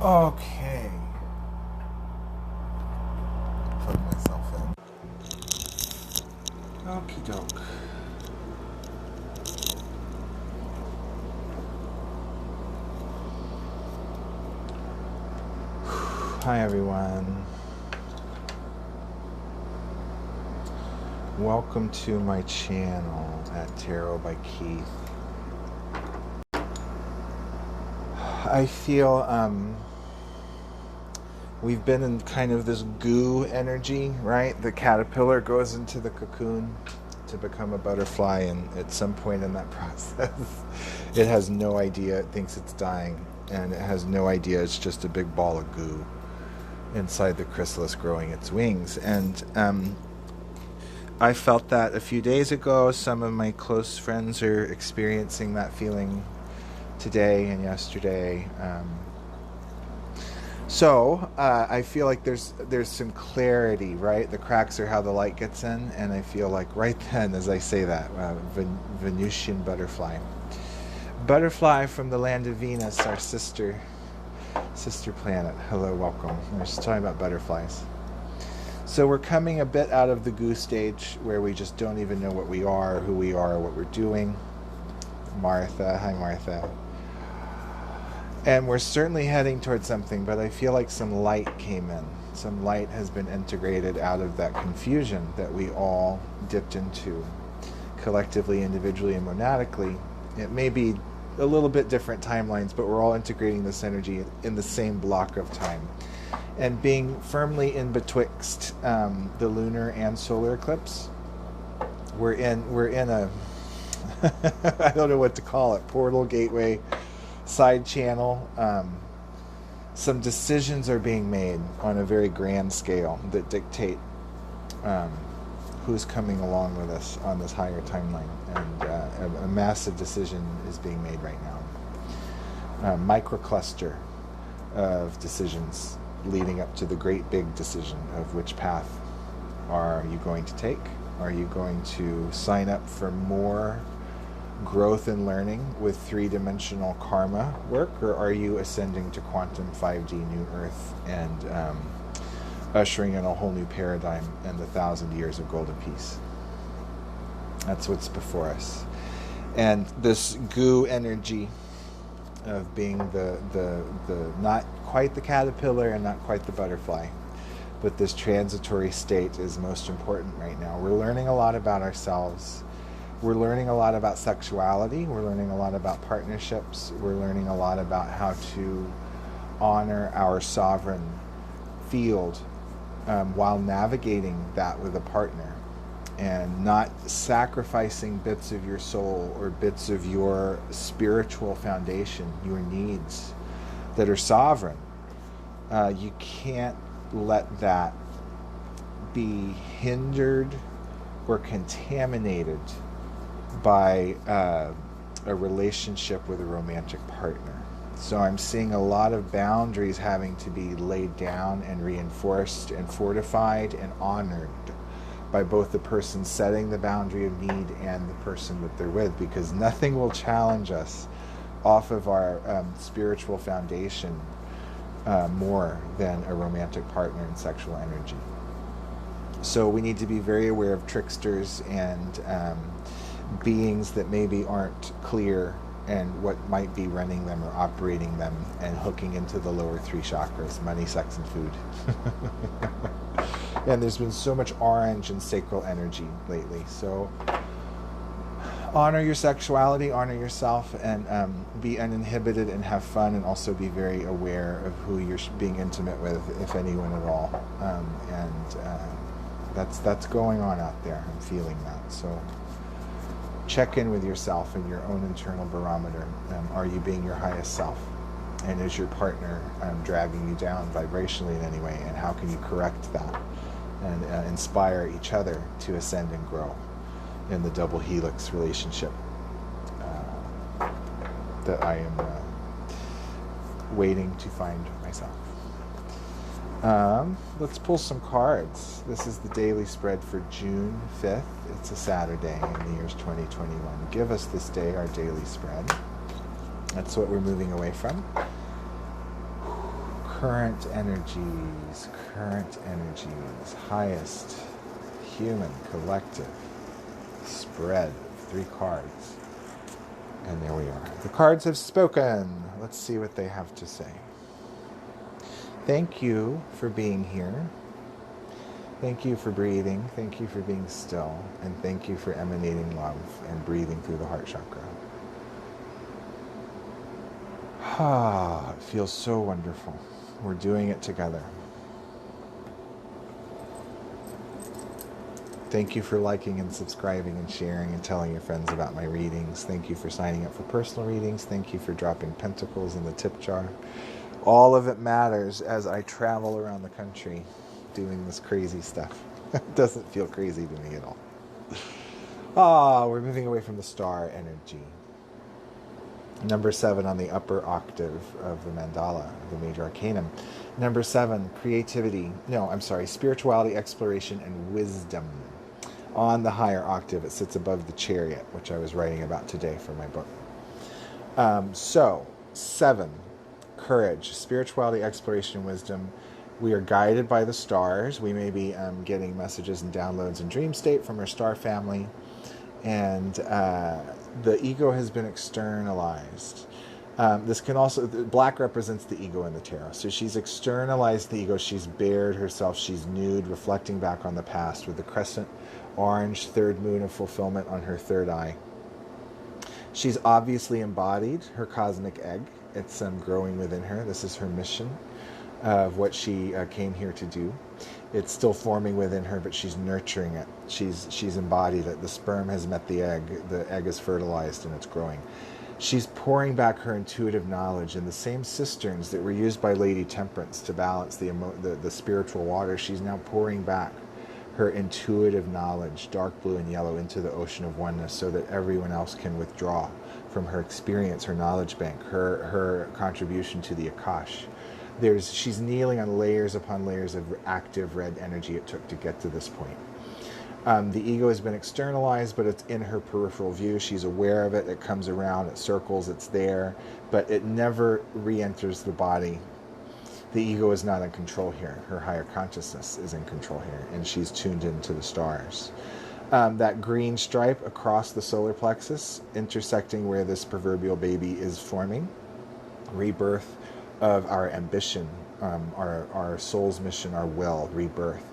Okay. Plug myself in. Okie doke. Hi everyone. Welcome to my channel at Tarot by Keyth. I feel we've been in kind of this goo energy, right? The caterpillar goes into the cocoon to become a butterfly, and at some point in that process it has no idea, it thinks it's dying, and it has no idea it's just a big ball of goo inside the chrysalis growing its wings. And I felt that a few days ago. Some of my close friends are experiencing that feeling today and yesterday. So I feel like there's some clarity, right? The cracks are how the light gets in, and I feel like right then, as I say that, Venusian butterfly. Butterfly from the land of Venus, our sister planet. Hello, welcome. We're just talking about butterflies. So we're coming a bit out of the goo stage where we just don't even know what we are, who we are, what we're doing. Martha, hi Martha. And we're certainly heading towards something, but I feel like some light came in. Some light has been integrated out of that confusion that we all dipped into, collectively, individually, and monadically. It may be a little bit different timelines, but we're all integrating this energy in the same block of time. And being firmly in betwixt the lunar and solar eclipse, we're in a I don't know what to call it, portal, gateway, side channel. Some decisions are being made on a very grand scale that dictate who's coming along with us on this higher timeline, and a massive decision is being made right now. A microcluster of decisions leading up to the great big decision of which path are you going to take. Are you going to sign up for more growth and learning with three-dimensional karma work, or are you ascending to quantum 5D new earth and ushering in a whole new paradigm and the 1,000 years of golden peace? That's what's before us. And this goo energy of being the not quite the caterpillar and not quite the butterfly, but this transitory state is most important right now. We're learning a lot about ourselves. We're learning a lot about sexuality. We're learning a lot about partnerships. We're learning a lot about how to honor our sovereign field while navigating that with a partner, and not sacrificing bits of your soul or bits of your spiritual foundation, your needs that are sovereign. You can't let that be hindered or contaminated by a relationship with a romantic partner. So I'm seeing a lot of boundaries having to be laid down and reinforced and fortified and honored by both the person setting the boundary of need and the person that they're with, because nothing will challenge us off of our spiritual foundation more than a romantic partner and sexual energy. So we need to be very aware of tricksters and beings that maybe aren't clear, and what might be running them or operating them and hooking into the lower three chakras: money, sex, and food. And there's been so much orange and sacral energy lately. So honor your sexuality, honor yourself, and be uninhibited and have fun, and also be very aware of who you're being intimate with, if anyone at all. That's going on out there. I'm feeling that. So check in with yourself and your own internal barometer. Are you being your highest self? And is your partner dragging you down vibrationally in any way? And how can you correct that and inspire each other to ascend and grow in the double helix relationship that I am waiting to find myself? Let's pull some cards. This is the daily spread for June 5th. It's a Saturday in the year's 2021. Give us this day our daily spread. That's what we're moving away from. current energies, highest human collective spread of 3 cards. And there we are. The cards have spoken. Let's see what they have to say. Thank you for being here. Thank you for breathing. Thank you for being still. And thank you for emanating love and breathing through the heart chakra. Ah, it feels so wonderful. We're doing it together. Thank you for liking and subscribing and sharing and telling your friends about my readings. Thank you for signing up for personal readings. Thank you for dropping pentacles in the tip jar. All of it matters as I travel around the country doing this crazy stuff. It doesn't feel crazy to me at all. Ah, we're moving away from the star energy. Number 7 on the upper octave of the mandala, the major arcanum. Number 7, spirituality, exploration, and wisdom. On the higher octave, it sits above the chariot, which I was writing about today for my book. 7, courage, spirituality, exploration, and wisdom. We are guided by the stars. We may be getting messages and downloads in dream state from our star family. And the ego has been externalized. This can also, black represents the ego in the tarot. So she's externalized the ego. She's bared herself. She's nude, reflecting back on the past with the crescent orange third moon of fulfillment on her third eye. She's obviously embodied her cosmic egg. It's growing within her. This is her mission of what she came here to do. It's still forming within her, but she's nurturing it. She's embodied it. The sperm has met the egg is fertilized, and it's growing. She's pouring back her intuitive knowledge in the same cisterns that were used by Lady Temperance to balance the spiritual water. She's now pouring back her intuitive knowledge, dark blue and yellow, into the ocean of oneness so that everyone else can withdraw from her experience, her knowledge bank, her contribution to the Akash. She's kneeling on layers upon layers of active red energy it took to get to this point. The ego has been externalized, but it's in her peripheral view. She's aware of it. It comes around, it circles, it's there, but it never re-enters the body. The ego is not in control here. Her higher consciousness is in control here, and she's tuned into the stars. That green stripe across the solar plexus, intersecting where this proverbial baby is forming, rebirth of our ambition, our soul's mission, our will, rebirth.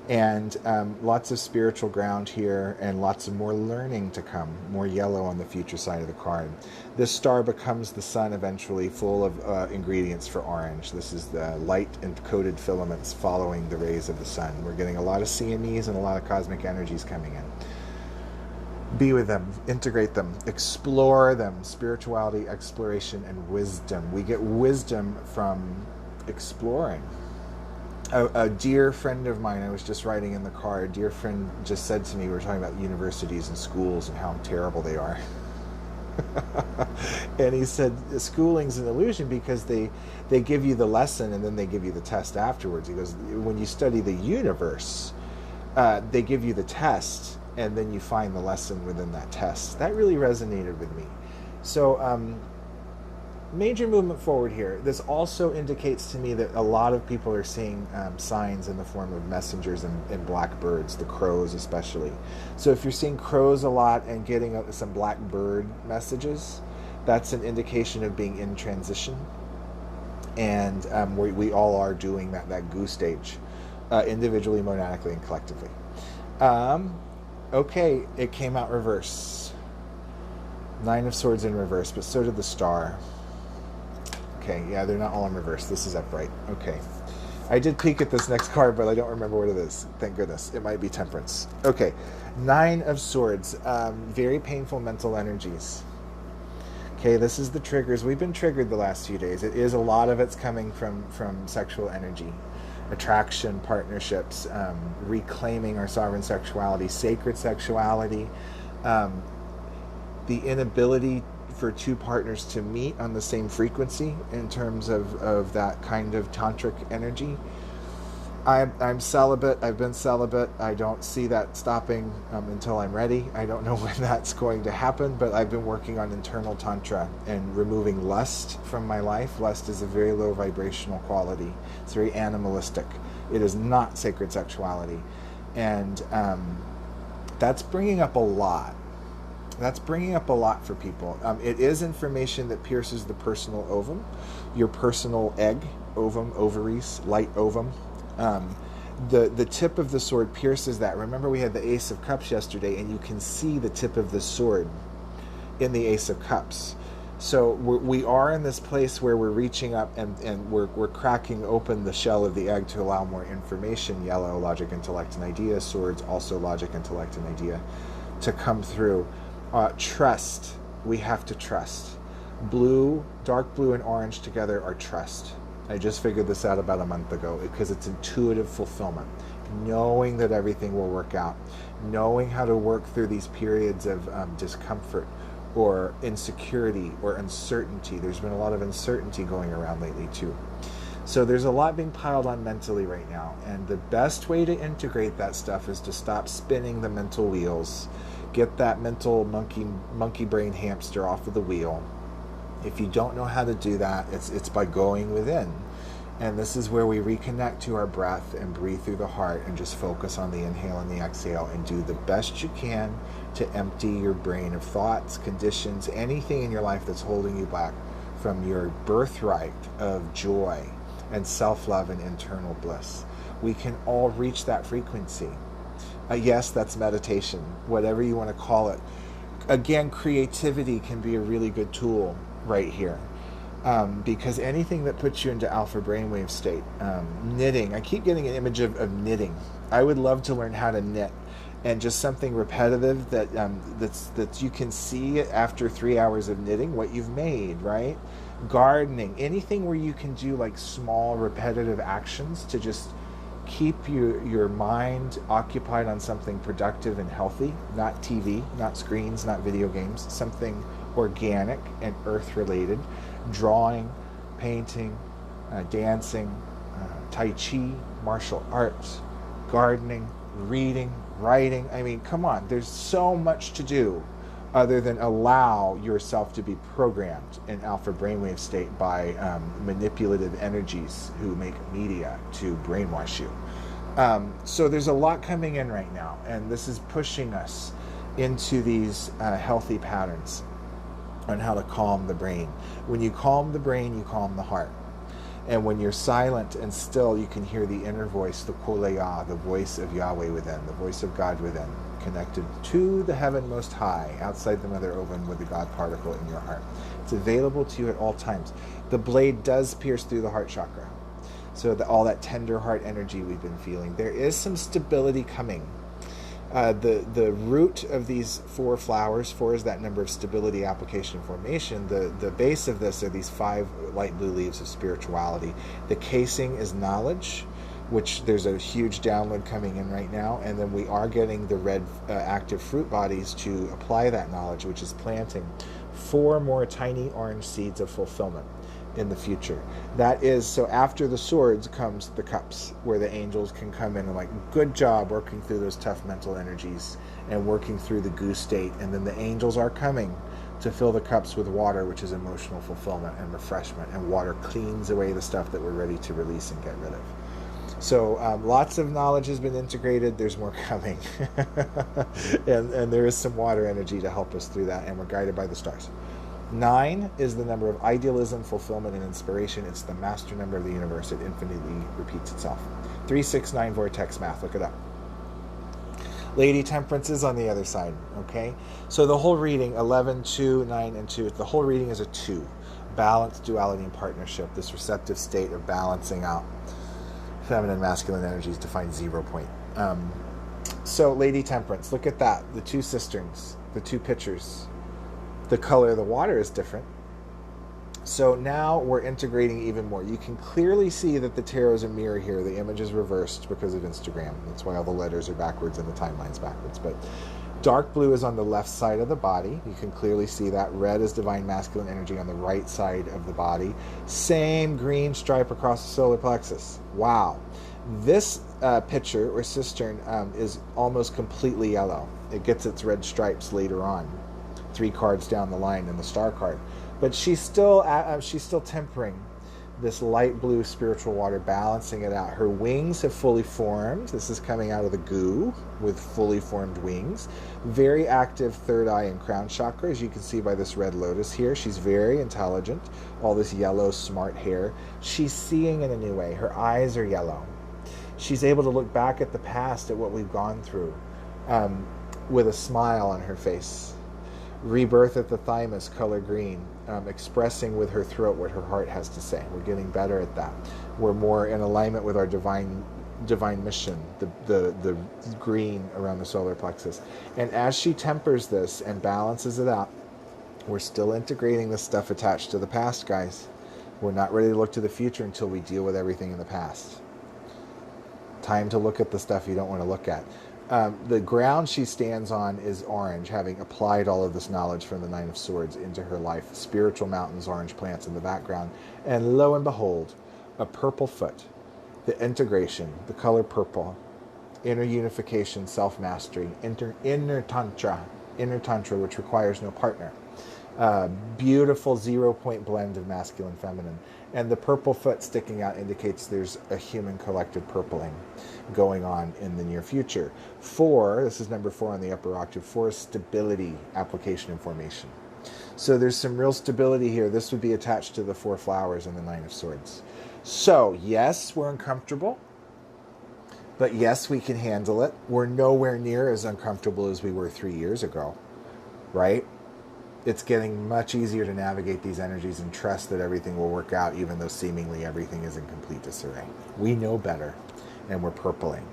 And lots of spiritual ground here, and lots of more learning to come, more yellow on the future side of the card. This star becomes the sun eventually, full of ingredients for orange. This is the light and coated filaments following the rays of the sun. We're getting a lot of CMEs and a lot of cosmic energies coming in. Be with them, integrate them, explore them. Spirituality, exploration, and wisdom. We get wisdom from exploring. A dear friend of mine, I was just writing in the car, a dear friend just said to me, we were talking about universities and schools and how terrible they are. And he said, schooling's an illusion because they give you the lesson and then they give you the test afterwards. He goes, when you study the universe, they give you the test and then you find the lesson within that test. That really resonated with me. So, major movement forward here. This also indicates to me that a lot of people are seeing signs in the form of messengers and blackbirds, the crows especially. So if you're seeing crows a lot and getting some blackbird messages, that's an indication of being in transition. And we all are doing that goose stage, individually, monadically, and collectively. Okay, it came out reverse. 9 of Swords in reverse, but so did the star. Okay, yeah, they're not all in reverse. This is upright. Okay. I did peek at this next card, but I don't remember what it is. Thank goodness. It might be Temperance. Okay. 9 of Swords. Very painful mental energies. Okay, this is the triggers. We've been triggered the last few days. It is a lot of it's coming from sexual energy. Attraction, partnerships, reclaiming our sovereign sexuality, sacred sexuality, the inability for 2 partners to meet on the same frequency in terms of that kind of tantric energy. I'm celibate. I've been celibate. I don't see that stopping until I'm ready. I don't know when that's going to happen, but I've been working on internal tantra and removing lust from my life. Lust is a very low vibrational quality. It's very animalistic. It is not sacred sexuality. And that's bringing up a lot. That's bringing up a lot for people. It is information that pierces the personal ovum, your personal egg, ovum, ovaries, light ovum. The tip of the sword pierces that. Remember, we had the Ace of Cups yesterday, and you can see the tip of the sword in the Ace of Cups. So we are in this place where we're reaching up and we're cracking open the shell of the egg to allow more information. Yellow, logic, intellect, and idea. Swords, also logic, intellect, and idea, to come through. Trust. We have to trust. Blue, dark blue, and orange together are trust. I just figured this out about a month ago because it's intuitive fulfillment. Knowing that everything will work out. Knowing how to work through these periods of discomfort or insecurity or uncertainty. There's been a lot of uncertainty going around lately too. So there's a lot being piled on mentally right now. And the best way to integrate that stuff is to stop spinning the mental wheels. Get that mental monkey brain hamster off of the wheel. If you don't know how to do that, it's by going within. And this is where we reconnect to our breath and breathe through the heart and just focus on the inhale and the exhale and do the best you can to empty your brain of thoughts, conditions, anything in your life that's holding you back from your birthright of joy and self-love and internal bliss. We can all reach that frequency. Yes, that's meditation, whatever you want to call it. Again, creativity can be a really good tool right here, because anything that puts you into alpha brainwave state, knitting. I keep getting an image of knitting. I would love to learn how to knit, and just something repetitive that you can see after 3 hours of knitting what you've made, right? Gardening, anything where you can do like small repetitive actions to just keep your mind occupied on something productive and healthy, not TV, not screens, not video games, something organic and earth-related. Drawing, painting, dancing, Tai Chi, martial arts, gardening, reading, writing. I mean, come on, there's so much to do other than allow yourself to be programmed in alpha brainwave state by manipulative energies who make media to brainwash you. So there's a lot coming in right now, and this is pushing us into these healthy patterns on how to calm the brain. When you calm the brain, you calm the heart. And when you're silent and still, you can hear the inner voice, the Koleya, the voice of Yahweh within, the voice of God within, connected to the heaven most high, outside the mother ovum with the God particle in your heart. It's available to you at all times. The blade does pierce through the heart chakra. So all that tender heart energy we've been feeling. There is some stability coming. The root of these 4 flowers, 4 is that number of stability, application, formation. The base of this are these 5 light blue leaves of spirituality. The casing is knowledge, which there's a huge download coming in right now. And then we are getting the red active fruit bodies to apply that knowledge, which is planting 4 more tiny orange seeds of fulfillment in the future. That is, so after the swords comes the cups, where the angels can come in and like, good job working through those tough mental energies and working through the goo state. And then the angels are coming to fill the cups with water, which is emotional fulfillment and refreshment, and water cleans away the stuff that we're ready to release and get rid of. So lots of knowledge has been integrated. There's more coming. and there is some water energy to help us through that, and we're guided by the stars. 9 is the number of idealism, fulfillment, and inspiration. It's the master number of the universe. It infinitely repeats itself. 369 vortex math. Look it up. Lady Temperance is on the other side. Okay? So the whole reading, 11, 2, 9, and 2, the whole reading is a 2. Balance, duality, and partnership. This receptive state of balancing out feminine and masculine energies to find 0 point. So Lady Temperance, look at that. The 2 cisterns, the 2 pitchers. The color of the water is different. So now we're integrating even more. You can clearly see that the tarot is a mirror here. The image is reversed because of Instagram. That's why all the letters are backwards and the timeline's backwards. But Dark blue is on the left side of the body. You can clearly see that. Red is divine masculine energy on the right side of the body. Same green stripe across the solar plexus. Wow. This pitcher or cistern is almost completely yellow. It gets its red stripes later on, 3 cards down the line in the star card. But she's still tempering this light blue spiritual water, balancing it out. Her wings have fully formed. This is coming out of the goo with fully formed wings. Very active third eye and crown chakra, as you can see by this red lotus here. She's very intelligent. All this yellow, smart hair. She's seeing in a new way. Her eyes are yellow. She's able to look back at the past, at what we've gone through, with a smile on her face. Rebirth at the thymus, color green, expressing with her throat what her heart has to say. We're getting better at that. We're more in alignment with our divine mission, the green around the solar plexus. And as she tempers this and balances it out, we're still integrating the stuff attached to the past, guys. We're not ready to look to the future until we deal with everything in the past. Time to look at the stuff you don't want to look at. The ground she stands on is orange, having applied all of this knowledge from the Nine of Swords into her life. Spiritual mountains, orange plants in the background. And lo and behold, a purple foot. The integration, the color purple, inner unification, self-mastery, inner tantra, which requires no partner. Beautiful 0-point blend of masculine, feminine. And the purple foot sticking out indicates there's a human collective purpling going on in the near future. 4, this is number 4 on the upper octave, 4 is stability, application, and formation. So there's some real stability here. This would be attached to the 4 flowers in the Nine of Swords. So, yes, we're uncomfortable. But yes, we can handle it. We're nowhere near as uncomfortable as we were 3 years ago, right? It's getting much easier to navigate these energies and trust that everything will work out, even though seemingly everything is in complete disarray. We know better, and we're purpling.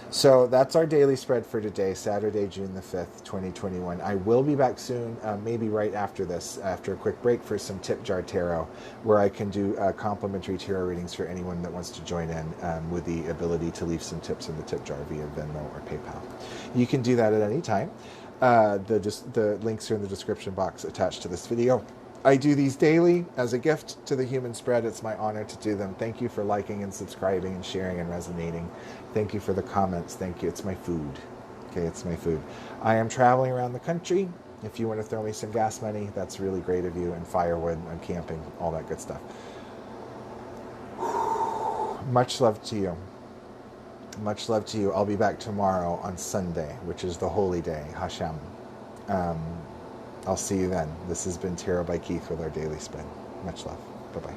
So that's our daily spread for today, Saturday, June the 5th, 2021. I will be back soon, maybe right after this, after a quick break, for some tip jar tarot, where I can do complimentary tarot readings for anyone that wants to join in, with the ability to leave some tips in the tip jar via Venmo or PayPal. You can do that at any time. The links are in the description box attached to this video. I do these daily as a gift to the human spread. It's my honor to do them. Thank you for liking and subscribing and sharing and resonating. Thank you for the comments. Thank you. It's my food. Okay, it's my food. I am traveling around the country. If you want to throw me some gas money, that's really great of you. And firewood, I'm camping, all that good stuff. Much love to you. Much love to you. I'll be back tomorrow on Sunday, which is the holy day, Hashem. I'll see you then. This has been Tarot by Keyth with our daily spin. Much love. Bye-bye.